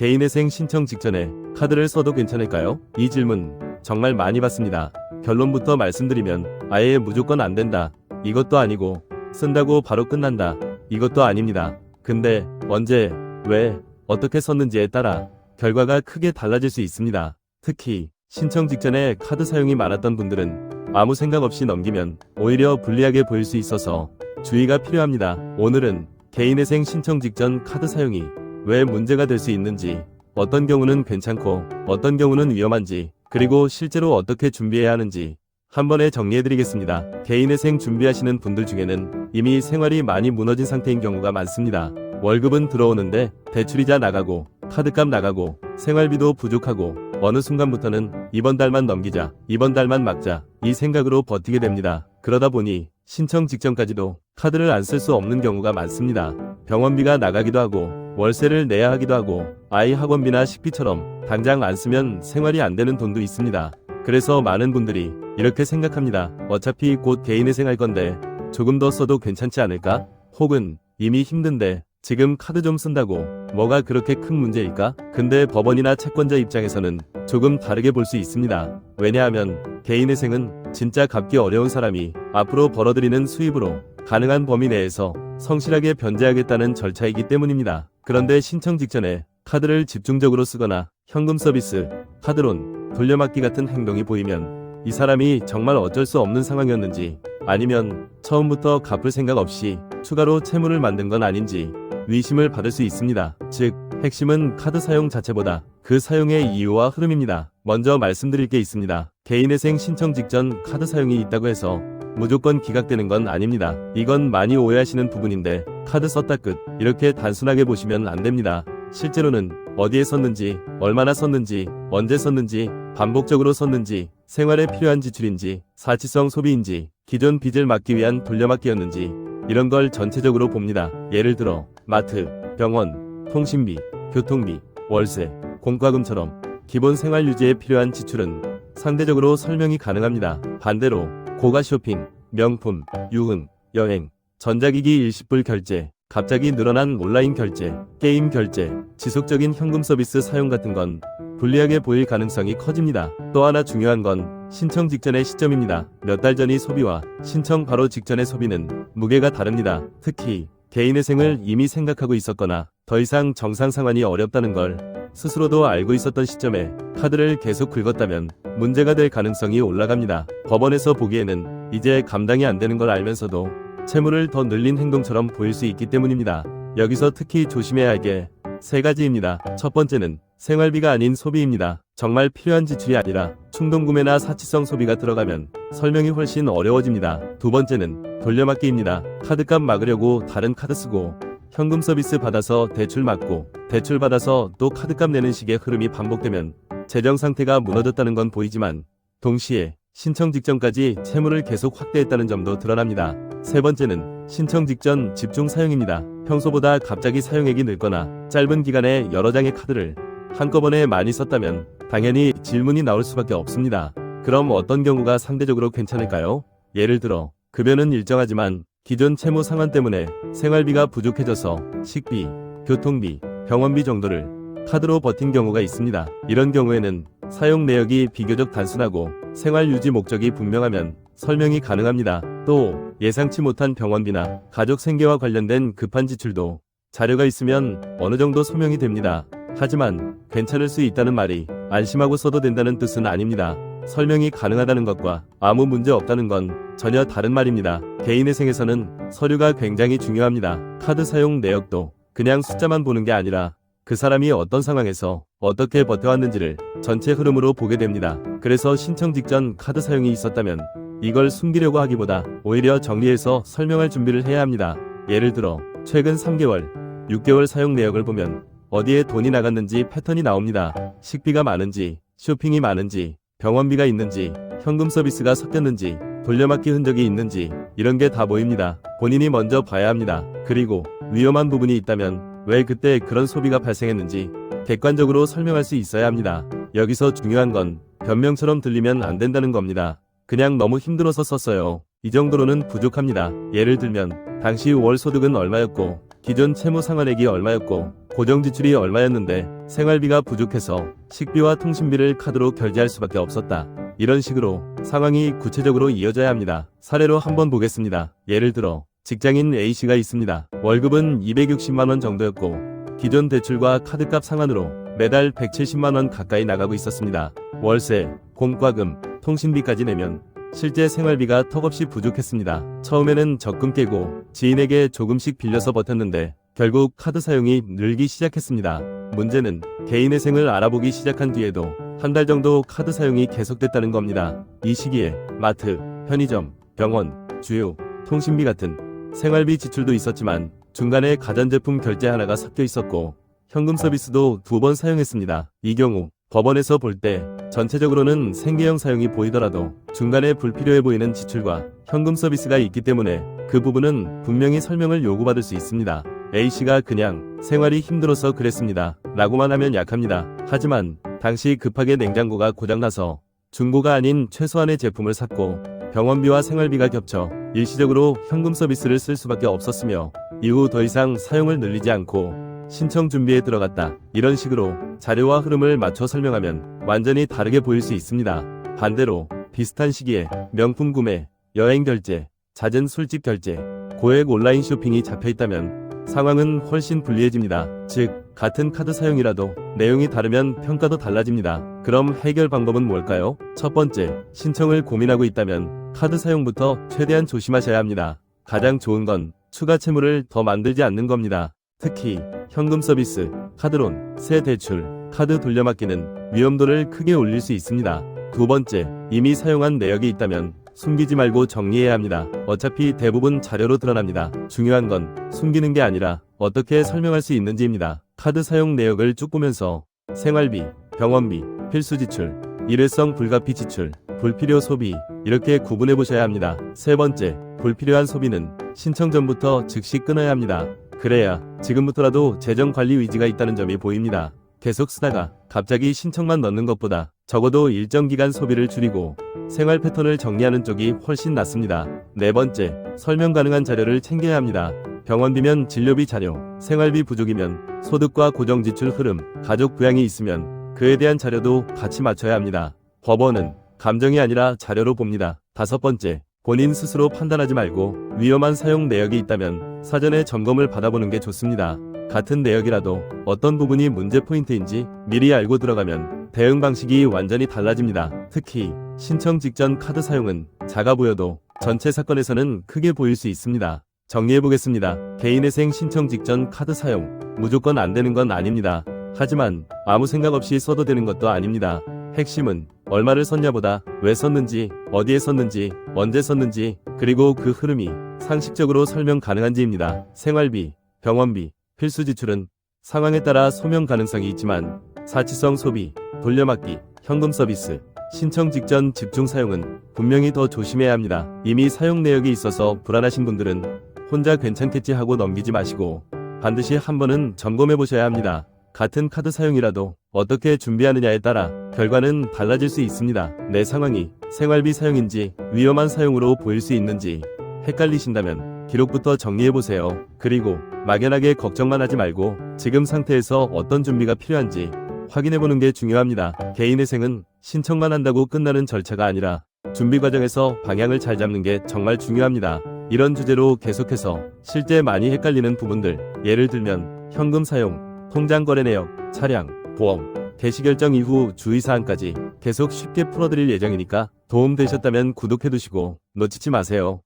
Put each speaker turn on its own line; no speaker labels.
개인회생 신청 직전에 카드를 써도 괜찮을까요? 이 질문 정말 많이 받습니다. 결론부터 말씀드리면 아예 무조건 안 된다. 이것도 아니고 쓴다고 바로 끝난다. 이것도 아닙니다. 근데 언제, 왜, 어떻게 썼는지에 따라 결과가 크게 달라질 수 있습니다. 특히 신청 직전에 카드 사용이 많았던 분들은 아무 생각 없이 넘기면 오히려 불리하게 보일 수 있어서 주의가 필요합니다. 오늘은 개인회생 신청 직전 카드 사용이 왜 문제가 될 수 있는지, 어떤 경우는 괜찮고 어떤 경우는 위험한지, 그리고 실제로 어떻게 준비해야 하는지 한 번에 정리해드리겠습니다. 개인회생 준비하시는 분들 중에는 이미 생활이 많이 무너진 상태인 경우가 많습니다. 월급은 들어오는데 대출이자 나가고 카드값 나가고 생활비도 부족하고 어느 순간부터는 이번 달만 넘기자, 이번 달만 막자 이 생각으로 버티게 됩니다. 그러다 보니 신청 직전까지도 카드를 안 쓸 수 없는 경우가 많습니다. 병원비가 나가기도 하고 월세를 내야 하기도 하고 아이 학원비나 식비처럼 당장 안 쓰면 생활이 안 되는 돈도 있습니다. 그래서 많은 분들이 이렇게 생각합니다. 어차피 곧 개인회생 할 건데 조금 더 써도 괜찮지 않을까? 혹은 이미 힘든데 지금 카드 좀 쓴다고 뭐가 그렇게 큰 문제일까? 근데 법원이나 채권자 입장에서는 조금 다르게 볼 수 있습니다. 왜냐하면 개인회생은 진짜 갚기 어려운 사람이 앞으로 벌어들이는 수입으로 가능한 범위 내에서 성실하게 변제하겠다는 절차이기 때문입니다. 그런데 신청 직전에 카드를 집중적으로 쓰거나 현금 서비스, 카드론, 돌려막기 같은 행동이 보이면 이 사람이 정말 어쩔 수 없는 상황이었는지, 아니면 처음부터 갚을 생각 없이 추가로 채무를 만든 건 아닌지 의심을 받을 수 있습니다. 즉, 핵심은 카드 사용 자체보다 그 사용의 이유와 흐름입니다. 먼저 말씀드릴 게 있습니다. 개인회생 신청 직전 카드 사용이 있다고 해서 무조건 기각되는 건 아닙니다. 이건 많이 오해하시는 부분인데 카드 썼다 끝, 이렇게 단순하게 보시면 안 됩니다. 실제로는 어디에 썼는지, 얼마나 썼는지, 언제 썼는지, 반복적으로 썼는지, 생활에 필요한 지출인지, 사치성 소비인지, 기존 빚을 막기 위한 돌려막기였는지 이런 걸 전체적으로 봅니다. 예를 들어 마트, 병원, 통신비, 교통비, 월세, 공과금처럼 기본 생활 유지에 필요한 지출은 상대적으로 설명이 가능합니다. 반대로 고가 쇼핑, 명품, 유흥, 여행, 전자기기 일시불 결제, 갑자기 늘어난 온라인 결제, 게임 결제, 지속적인 현금 서비스 사용 같은 건 불리하게 보일 가능성이 커집니다. 또 하나 중요한 건 신청 직전의 시점입니다. 몇 달 전이 소비와 신청 바로 직전의 소비는 무게가 다릅니다. 특히 개인회생을 이미 생각하고 있었거나 더 이상 정상 상환이 어렵다는 걸 스스로도 알고 있었던 시점에 카드를 계속 긁었다면 문제가 될 가능성이 올라갑니다. 법원에서 보기에는 이제 감당이 안 되는 걸 알면서도 채무를 더 늘린 행동처럼 보일 수 있기 때문입니다. 여기서 특히 조심해야 할 게 세 가지입니다. 첫 번째는 생활비가 아닌 소비입니다. 정말 필요한 지출이 아니라 충동구매나 사치성 소비가 들어가면 설명이 훨씬 어려워집니다. 두 번째는 돌려막기입니다. 카드값 막으려고 다른 카드 쓰고 현금 서비스 받아서 대출 막고 대출 받아서 또 카드값 내는 식의 흐름이 반복되면 재정 상태가 무너졌다는 건 보이지만 동시에 신청 직전까지 채무를 계속 확대했다는 점도 드러납니다. 세 번째는 신청 직전 집중 사용입니다. 평소보다 갑자기 사용액이 늘거나 짧은 기간에 여러 장의 카드를 한꺼번에 많이 썼다면 당연히 질문이 나올 수밖에 없습니다. 그럼 어떤 경우가 상대적으로 괜찮을까요? 예를 들어 급여는 일정하지만 기존 채무 상환 때문에 생활비가 부족해져서 식비, 교통비, 병원비 정도를 카드로 버틴 경우가 있습니다. 이런 경우에는 사용 내역이 비교적 단순하고 생활 유지 목적이 분명하면 설명이 가능합니다. 또 예상치 못한 병원비나 가족 생계와 관련된 급한 지출도 자료가 있으면 어느 정도 소명이 됩니다. 하지만 괜찮을 수 있다는 말이 안심하고 써도 된다는 뜻은 아닙니다. 설명이 가능하다는 것과 아무 문제 없다는 건 전혀 다른 말입니다. 개인회생에서는 서류가 굉장히 중요합니다. 카드 사용 내역도 그냥 숫자만 보는 게 아니라 그 사람이 어떤 상황에서 어떻게 버텨왔는지를 전체 흐름으로 보게 됩니다. 그래서 신청 직전 카드 사용이 있었다면 이걸 숨기려고 하기보다 오히려 정리해서 설명할 준비를 해야 합니다. 예를 들어 최근 3개월, 6개월 사용 내역을 보면 어디에 돈이 나갔는지 패턴이 나옵니다. 식비가 많은지, 쇼핑이 많은지, 병원비가 있는지, 현금 서비스가 섞였는지, 돌려막기 흔적이 있는지 이런 게 다 보입니다. 본인이 먼저 봐야 합니다. 그리고 위험한 부분이 있다면 왜 그때 그런 소비가 발생했는지 객관적으로 설명할 수 있어야 합니다. 여기서 중요한 건 변명처럼 들리면 안 된다는 겁니다. 그냥 너무 힘들어서 썼어요. 이 정도로는 부족합니다. 예를 들면 당시 월 소득은 얼마였고 기존 채무 상환액이 얼마였고 고정 지출이 얼마였는데 생활비가 부족해서 식비와 통신비를 카드로 결제할 수밖에 없었다. 이런 식으로 상황이 구체적으로 이어져야 합니다. 사례로 한번 보겠습니다. 예를 들어 직장인 A씨가 있습니다. 월급은 260만원 정도였고 기존 대출과 카드값 상환으로 매달 170만원 가까이 나가고 있었습니다. 월세, 공과금, 통신비까지 내면 실제 생활비가 턱없이 부족했습니다. 처음에는 적금 깨고 지인에게 조금씩 빌려서 버텼는데 결국 카드 사용이 늘기 시작했습니다. 문제는 개인회생을 알아보기 시작한 뒤에도 한 달 정도 카드 사용이 계속됐다는 겁니다. 이 시기에 마트, 편의점, 병원, 주유, 통신비 같은 생활비 지출도 있었지만 중간에 가전제품 결제 하나가 섞여 있었고 현금 서비스도 2번 사용했습니다. 이 경우 법원에서 볼 때 전체적으로는 생계형 사용이 보이더라도 중간에 불필요해 보이는 지출과 현금 서비스가 있기 때문에 그 부분은 분명히 설명을 요구받을 수 있습니다. A씨가 그냥 생활이 힘들어서 그랬습니다. 라고만 하면 약합니다. 하지만 당시 급하게 냉장고가 고장나서 중고가 아닌 최소한의 제품을 샀고 병원비와 생활비가 겹쳐 일시적으로 현금 서비스를 쓸 수밖에 없었으며 이후 더 이상 사용을 늘리지 않고 신청 준비에 들어갔다. 이런 식으로 자료와 흐름을 맞춰 설명하면 완전히 다르게 보일 수 있습니다. 반대로 비슷한 시기에 명품 구매, 여행 결제, 잦은 술집 결제, 고액 온라인 쇼핑이 잡혀있다면 상황은 훨씬 불리해집니다. 즉, 같은 카드 사용이라도 내용이 다르면 평가도 달라집니다. 그럼 해결 방법은 뭘까요? 첫 번째, 신청을 고민하고 있다면 카드 사용부터 최대한 조심하셔야 합니다. 가장 좋은 건 추가 채무를 더 만들지 않는 겁니다. 특히 현금 서비스, 카드론, 새 대출, 카드 돌려막기는 위험도를 크게 올릴 수 있습니다. 두 번째, 이미 사용한 내역이 있다면 숨기지 말고 정리해야 합니다. 어차피 대부분 자료로 드러납니다. 중요한 건 숨기는 게 아니라 어떻게 설명할 수 있는지입니다. 카드 사용 내역을 쭉 보면서 생활비, 병원비, 필수 지출, 일회성 불가피 지출, 불필요 소비 이렇게 구분해 보셔야 합니다. 세 번째, 불필요한 소비는 신청 전부터 즉시 끊어야 합니다. 그래야 지금부터라도 재정관리 의지가 있다는 점이 보입니다. 계속 쓰다가 갑자기 신청만 넣는 것보다 적어도 일정 기간 소비를 줄이고 생활 패턴을 정리하는 쪽이 훨씬 낫습니다. 네 번째, 설명 가능한 자료를 챙겨야 합니다. 병원비면 진료비 자료, 생활비 부족이면 소득과 고정지출 흐름, 가족 부양이 있으면 그에 대한 자료도 같이 맞춰야 합니다. 법원은 감정이 아니라 자료로 봅니다. 다섯 번째, 본인 스스로 판단하지 말고 위험한 사용 내역이 있다면 사전에 점검을 받아보는 게 좋습니다. 같은 내역이라도 어떤 부분이 문제 포인트인지 미리 알고 들어가면 대응 방식이 완전히 달라집니다. 특히 신청 직전 카드 사용은 작아 보여도 전체 사건에서는 크게 보일 수 있습니다. 정리해보겠습니다. 개인회생 신청 직전 카드 사용 무조건 안 되는 건 아닙니다. 하지만 아무 생각 없이 써도 되는 것도 아닙니다. 핵심은 얼마를 썼냐보다 왜 썼는지, 어디에 썼는지, 언제 썼는지, 그리고 그 흐름이 상식적으로 설명 가능한지입니다. 생활비, 병원비, 필수 지출은 상황에 따라 소명 가능성이 있지만 사치성 소비, 돌려막기, 현금 서비스, 신청 직전 집중 사용은 분명히 더 조심해야 합니다. 이미 사용 내역이 있어서 불안하신 분들은 혼자 괜찮겠지 하고 넘기지 마시고 반드시 한 번은 점검해 보셔야 합니다. 같은 카드 사용이라도 어떻게 준비하느냐에 따라 결과는 달라질 수 있습니다. 내 상황이 생활비 사용인지 위험한 사용으로 보일 수 있는지 헷갈리신다면 기록부터 정리해보세요. 그리고 막연하게 걱정만 하지 말고 지금 상태에서 어떤 준비가 필요한지 확인해보는 게 중요합니다. 개인회생은 신청만 한다고 끝나는 절차가 아니라 준비 과정에서 방향을 잘 잡는 게 정말 중요합니다. 이런 주제로 계속해서 실제 많이 헷갈리는 부분들, 예를 들면 현금 사용, 통장 거래 내역, 차량, 보험, 개시 결정 이후 주의사항까지 계속 쉽게 풀어드릴 예정이니까 도움 되셨다면 구독해두시고 놓치지 마세요.